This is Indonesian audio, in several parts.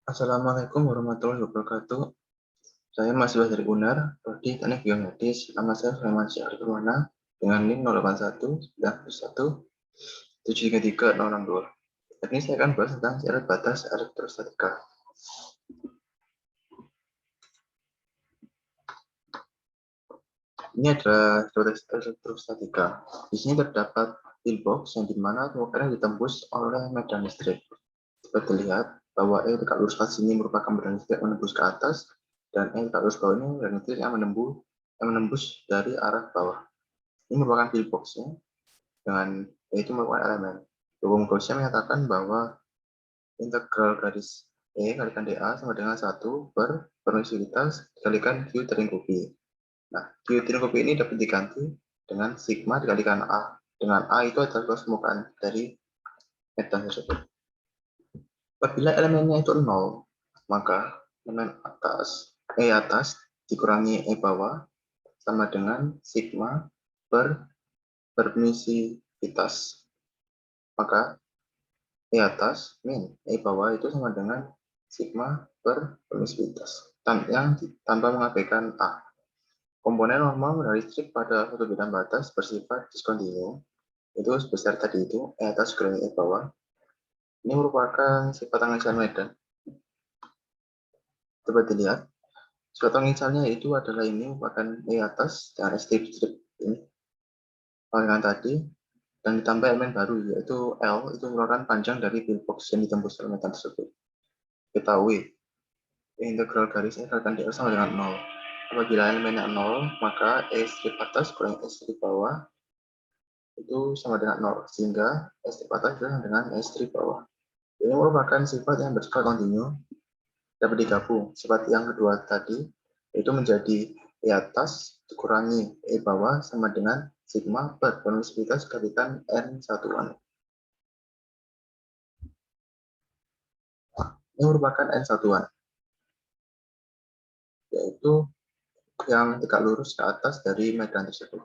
Assalamualaikum warahmatullahi wabarakatuh. Saya mahasiswa dari UNER, Prodi Teknik Biomedis. Nama saya Sulaiman Syahri Permana dengan NIM 081 91 733 062. Ini saya akan bahas tentang syarat batas elektrostatika. Ini adalah syarat elektrostatika. Di sini terdapat pillbox yang dimana temukan ditembus oleh medan listrik. Dapat dilihat bahwa tegak lurus atas ini merupakan medan listrik menembus ke atas, dan tegak lurus bawah ini medan listrik yang menembus dari arah bawah. Ini merupakan pillbox-nya, dengan yaitu merupakan elemen. Hukum Gaussian menyatakan bahwa integral garis E kalikan dA sama dengan 1 per permisivitas dikalikan Q terlingkupi. Nah, Q terlingkupi ini dapat diganti dengan sigma dikalikan A. Dengan A itu adalah luas permukaan dari medan tersebut. Apabila elemennya itu 0, maka elemen atas dikurangi E bawah sama dengan sigma per permisivitas. Maka E atas min E bawah itu sama dengan sigma per permisivitas. Tanpa mengabaikan A. Komponen normal medan listrik pada suatu bidang batas bersifat diskontinu itu sebesar tadi itu E atas kurangi E bawah. Ini merupakan sifat tangensial medan. Coba dilihat. Sifat tangensialnya itu adalah ini merupakan E atas dengan strip ini. Dengan tadi dan ditambah elemen baru yaitu L itu merupakan panjang dari pillbox yang ditembus oleh medan tersebut. Ketahui integral garis E kalikan dA sama dengan 0. Apabila elemennya 0, maka E strip atas kurang E strip bawah itu sama dengan 0, sehingga E strip atas sama dengan E strip bawah. Ini merupakan sifat yang bersifat kontinu, dapat digabung. Sifat yang kedua tadi itu menjadi E atas dikurangi E bawah sama dengan sigma per permisivitas kalikan N satuan. Ini merupakan N satuan, yaitu yang tegak lurus ke atas dari medan tersebut.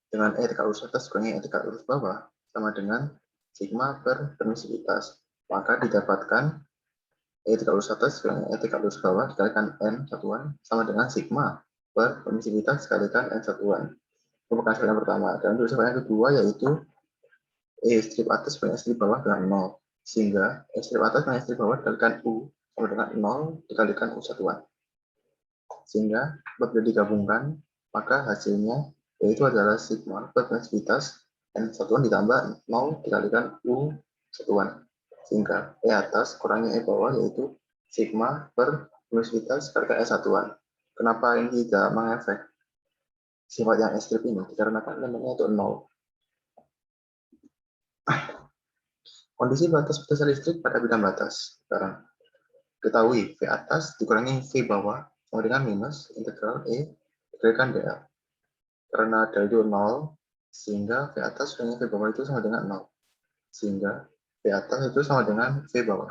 Dengan E tegak lurus atas kurangi E tegak lurus bawah sama dengan sigma per permisivitas. Maka didapatkan E tegak lurus atas kurangi E tegak lurus bawah dikalikan N satuan sama dengan sigma per permisivitas dikalikan N satuan. Merupakan sifat yang pertama. Dan untuk sifat yang kedua yaitu E strip atas kurangi E strip bawah dengan 0. Sehingga E strip atas kurangi E strip bawah dikalikan U sama dengan 0 dikalikan U satuan. Sehingga apabila digabungkan, maka hasilnya yaitu adalah sigma per permisivitas N satuan ditambah 0 dikalikan U satuan. Sehingga E atas kurangi E bawah yaitu sigma per permisivitas kalikan E satuan. Kenapa ini tidak mengefek sifat yang S strip ini? Dikarenakan elemennya itu 0. Kondisi batas potasial listrik pada bidang batas. Sekarang, ketahui V atas dikurangi V bawah sama dengan minus integral E dikalikan dA. Karena ada itu 0, sehingga V atas kurangi V bawah itu sama dengan 0. Sehingga V atas itu sama dengan V bawah.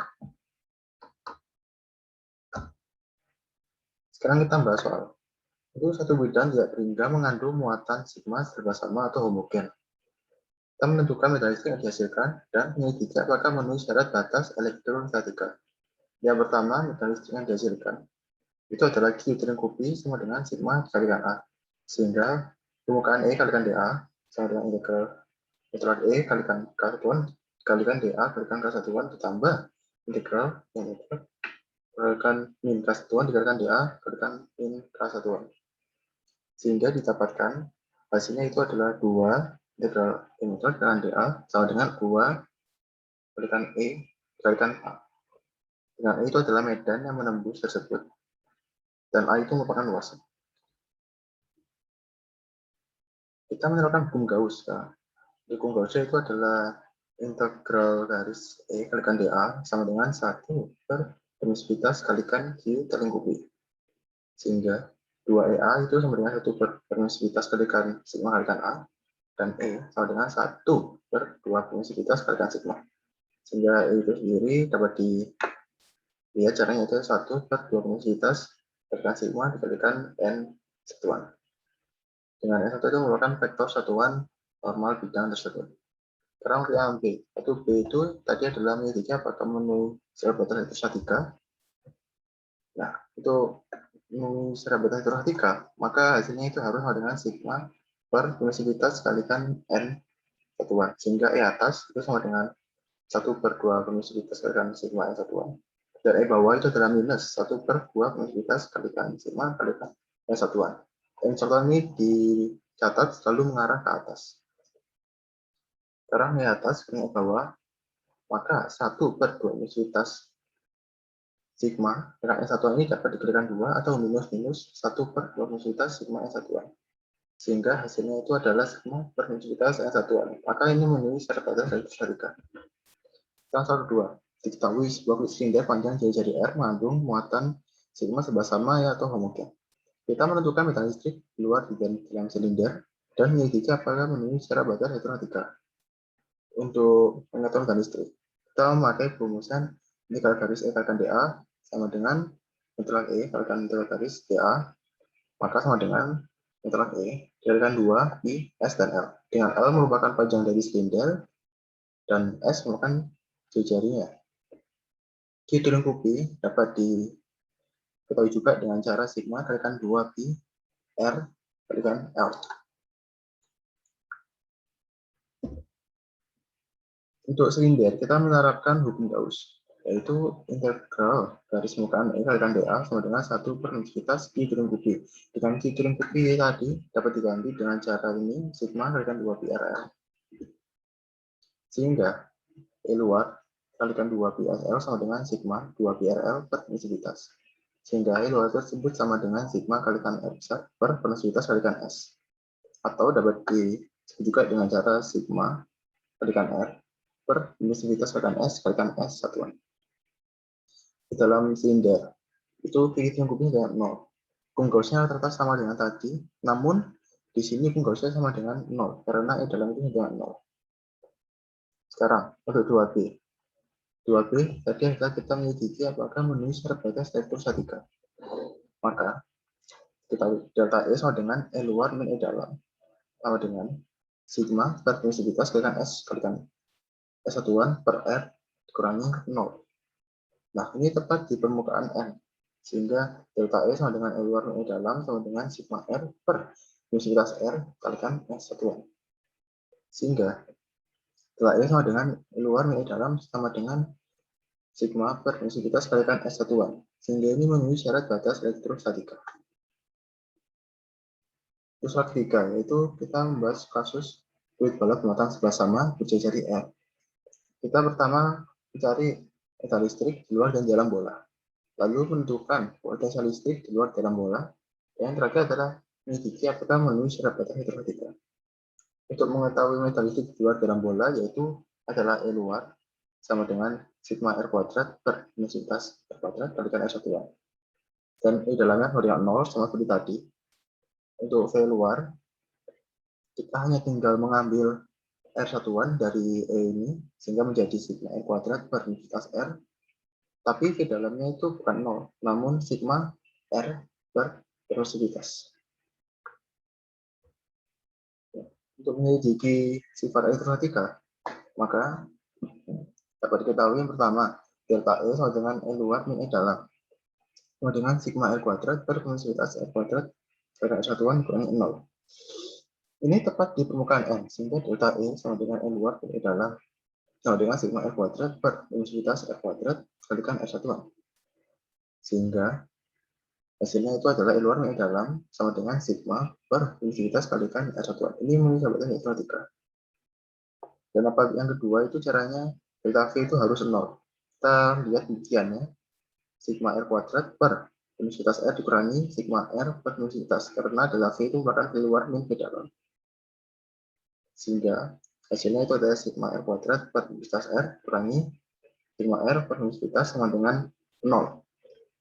Sekarang kita bahas soal. Itu satu bidang tidak berimbang mengandung muatan sigma serba sama atau homogen. Kita menentukan medan listrik yang dihasilkan dan menyelidiki apakah memenuhi syarat batas elektrostatika. Yang pertama, medan listrik yang dihasilkan itu adalah Q terlingkupi sama dengan sigma dikalikan A. Sehingga permukaan E kalikan dA sama dengan integral E kalikan K satuan dikalikan dA kalikan K satuan ditambah integral yang itu kalikan min K satuan dikalikan dA kalikan min K satuan. Sehingga didapatkan hasilnya itu adalah 2 integral dikalikan dA sama dengan 2 kalikan E dikalikan A. Dengan E itu adalah medan yang menembus tersebut. Dan A itu merupakan luas. Kita menerapkan hukum Gauss. Hukum Gauss itu adalah integral garis E kalikan dA sama dengan 1 per permisivitas kalikan Q terlingkupi. Sehingga 2EA itu sama dengan 1 per permisivitas kalikan sigma kalikan A, dan E sama dengan 1 per 2 permisivitas kalikan sigma. Sehingga E itu sendiri dapat dilihat caranya itu 1 per 2 permisivitas kalikan sigma dikalikan N satuan. Dengan N satu itu merupakan vektor satuan normal bidang tersebut. Sekarang untuk yang B. Satu B itu tadi adalah menyelidiki apakah memenuhi syarat batas elektrostatika. Nah, itu secara matematika, maka hasilnya itu harus sama dengan sigma per permisivitas kalikan n satuan. Sehingga E atas itu sama dengan 1/2 permisivitas kalikan sigma n satuan. Dan E bawah itu adalah minus 1/2 permisivitas kalikan sigma kalikan n satuan. N satuan ini dicatat selalu mengarah ke atas. Sekarang E atas dengan E bawah, maka 1/2 permisivitas sigma dengan N satuan ini dapat dikalikan 2 atau minus 1/2 permisivitas sigma N satuan. Sehingga hasilnya itu adalah sigma per permisivitas N satuan. Maka ini memenuhi syarat batas dari statika. Contoh kedua, diketahui sebuah kulit silinder panjang jari-jari R mengandung muatan sigma sebelah sama ya atau homogen. Kita menentukan medan listrik keluar di dalam silinder dan menyelidiki apakah memenuhi syarat batas elektrostatika. Untuk mengetahui medan listrik, kita memakai perumusan ini kalau garis E kalikan dA sama dengan integral E kalikan integral garis dA, maka sama dengan integral E dikalikan 2 pi S dan L. Dengan L merupakan panjang dari silinder dan S merupakan jari-jarinya. Dilengkapi dapat diketahui juga dengan cara sigma kalikan 2 pi R kalikan L. Untuk silinder, kita menerapkan hukum Gauss, yaitu integral garis permukaan E kalikan dA sama dengan 1/infinititas I dilengkapi. Dengan I dilengkapi tadi dapat diganti dengan cara ini, sigma kalikan 2 pi RL. Sehingga E luar kalikan 2 pi SL sama dengan sigma 2 pi RL per permisivitas. Sehingga E luar tersebut sama dengan sigma kalikan R besar per permisivitas kalikan S. Atau dapat disebut juga dengan cara sigma kalikan R per permisivitas kalikan S satuan. Di dalam silinder, itu P lingkupnya dengan 0. Hukum Gauss-nya rata-rata sama dengan tadi, namun di sini hukum Gauss-nya sama dengan 0, karena E dalam itu dengan 0. Sekarang, untuk 2B. 2B tadi adalah kita menyelidiki apakah memenuhi syarat batas elektrostatika. Maka kita delta E sama dengan E luar min E dalam sama dengan sigma per permisivitas kalikan S kalikan S satuan per R dikurangi 0. Nah, ini tepat di permukaan N, sehingga delta E sama dengan E luar min E dalam sama dengan sigma R per permisivitas R kalikan S satuan. Sehingga delta E sama dengan E luar min E dalam sama dengan sigma per permisivitas kalikan S satuan, sehingga ini memenuhi syarat batas elektrostatika. Usul ketiga, yaitu kita membahas kasus fluid balok muatan sebelah sama berjari-jari R. Kita pertama mencari medan listrik di luar dan dalam bola, lalu menentukan potensial listrik di luar dalam bola, dan yang terakhir adalah menyelidiki apakah memenuhi syarat batas elektrostatika. Untuk mengetahui medan listrik di luar dalam bola, yaitu adalah E luar sama dengan sigma R kuadrat per permisivitas R kuadrat kalikan R satuan. Dan E dalamnya sama dengan 0 sama seperti tadi. Untuk V luar, kita hanya tinggal mengambil R satuan dari E ini, sehingga menjadi sigma R kuadrat per permisivitas R. Tapi V dalamnya itu bukan 0, namun sigma R per permisivitas. Untuk menyelidiki sifat elektrostatika, maka dapat diketahui yang pertama, delta E sama dengan E luar min E dalam sama dengan sigma R kuadrat per permisivitas R kuadrat kalikan R satuan kurangi 0. Ini tepat di permukaan N, sehingga delta E sama dengan E luar min E dalam sama dengan sigma R kuadrat per permisivitas R kuadrat kalikan R satuan. Sehingga hasilnya itu adalah E luar min E dalam sama dengan sigma per permisivitas kalikan R satuan. Ini memenuhi syarat batas elektrostatika. Dan apa yang kedua itu caranya delta V itu harus 0. Kita lihat pembuktiannya, sigma R kuadrat per permisivitas R dikurangi sigma R per permisivitas, karena delta V itu merupakan V luar min V dalam. Sehingga hasilnya itu adalah sigma R kuadrat per permisivitas R kurangi sigma R per permisivitas sama dengan 0.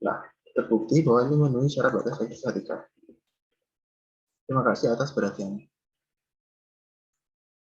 Nah, terbukti bahwa ini memenuhi syarat batas elektrostatika. Terima kasih atas perhatiannya.